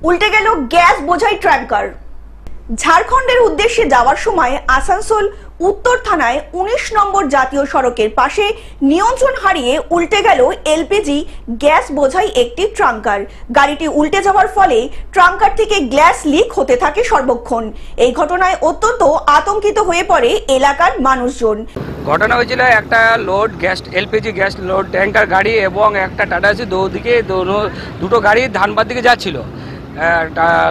উল্টে গেল গ্যাস বোঝাই ট্যাঙ্কার। ঝাড়খণ্ডের উদ্দেশ্যে যাওয়ার সময় আসানসোল উত্তর থানায় ১৯ নম্বর জাতীয় সড়কের পাশে নিয়ন্ত্রণ হারিয়ে উল্টে গেল এলপিজি গ্যাস বোঝাই একটি ট্যাঙ্কার। গাড়িটি উল্টে যাওয়ার ফলে ট্যাঙ্কার থেকে গ্যাস লিক হতে থাকে সর্বক্ষণ। এই ঘটনায় অত্যন্ত আতঙ্কিত হয়ে পড়ে এলাকার মানুষজন। ঘটনা হয়েছিল একটা load gas LPG gas load tanker গাড়ি এবং একটা টাটা এসি দুটো গাড়ি ধানবাদ দিকে যাচ্ছিল।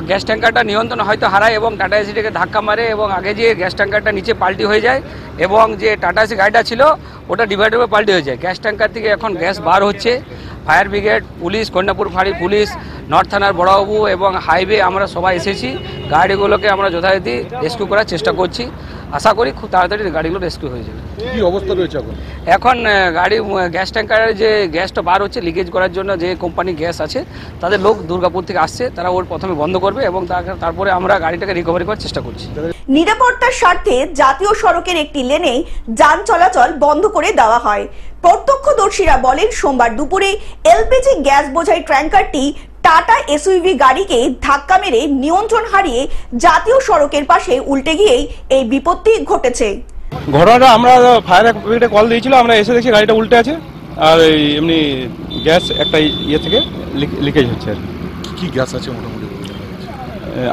গ্যাস ট্যাঙ্কারটা নিয়ন্ত্রণ হয়তো হারায় এবং টাটা এসিটাকে ধাক্কা মারে এবং আগে যে গ্যাস ট্যাঙ্কারটা নিচে পাল্টি হয়ে যায় এবং যে টাটা এসি গাড়িটা ছিল ওটা ডিভাইডারে পাল্টি হয়ে যায়। গ্যাস ট্যাঙ্কার থেকে এখন গ্যাস বার হচ্ছে। ফায়ার ব্রিগেড, পুলিশ, কন্যাপুর ফাঁড়ি পুলিশ, নর্থ থানার বড়বাবু এবং হাইওয়ে আমরা সবাই এসেছি। গাড়িগুলোকে আমরা যথারীতি রেস্কিউ করার চেষ্টা করছি। আশা করি খুব তাড়াতাড়ি গাড়িগুলো রেস্কিউ হয়ে যাবে। কি অবস্থা রয়েছে এখন গাড়ি গ্যাস ট্যাঙ্কারের যে গ্যাসটা বার হচ্ছে লিকেজ করার জন্য যে কোম্পানি গ্যাস আছে তাদের লোক দুর্গাপুর থেকে আসছে, তারা ওর প্রথমে বন্ধ করবে এবং তারপরে আমরা গাড়িটাকে রিকভারি করার চেষ্টা করছি। নিরাপত্তার স্বার্থে জাতীয় সড়কের একটি লেনে যান চলাচল বন্ধ করে দেওয়া হয়। প্রত্যক্ষদর্শীরা বলেন সোমবার দুপুরে এলপিজি গ্যাস বোঝাই ট্যাঙ্কারটি টাটা এসইউভি গাড়িকে ধাক্কা মেরে নিয়ন্ত্রণ হারিয়ে জাতীয় সড়কের পাশে উল্টে গিয়েই এই বিপত্তি ঘটেছে। ঘটনাটা আমরা ফায়ার ব্রিগেডে কল দিয়েছিল, আমরা এসে দেখছি গাড়িটা উল্টে আছে আর এমনি গ্যাস একটা ইয়ে থেকে লিকেজ হচ্ছে। আর কি গ্যাস আছে মোটামুটি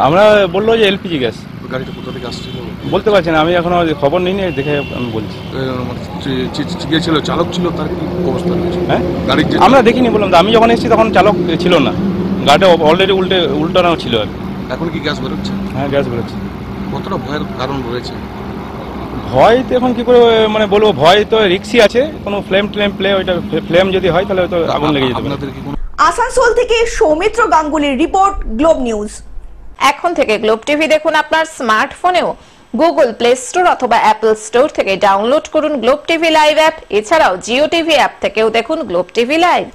আমরা বললো যে এলপিজি গ্যাস। গাড়িটা কোথা থেকে আসছিল বলতে পারছি না, আমি এখনো খবর নিইনি, দেখে আমি বলছি। ছিল চালক ছিল, তার কি অবস্থা রয়েছে? হ্যাঁ গাড়ি আমরা দেখিনি, বললাম তো, আমি যখন এসেছি তখন চালক ছিল না, গাড়িটা অলরেডি উল্টানো ছিল। আর এখন কি গ্যাস বেরোচ্ছে? হ্যাঁ গ্যাস বেরোচ্ছে। কতটা ভয়ের কারণ রয়েছে? ভয় তো এখন কি করে মানে বলবো, ভয় তো রিক্সি আছে, কোনো ফ্লেম ওইটা ফ্লেম যদি হয় তাহলে হয়তো আগুন লেগে যেতে পারে। আসানসোল থেকে সৌমিত্র গাঙ্গুলির রিপোর্ট, গ্লোব নিউজ। এখন থেকে গ্লোব টিভি দেখুন আপনার স্মার্টফোনেও। গুগল প্লে স্টোর অথবা অ্যাপল স্টোর থেকে ডাউনলোড করুন গ্লোব টিভি লাইভ অ্যাপ। এছাড়াও জিও টিভি অ্যাপ থেকেও দেখুন গ্লোব টিভি লাইভ।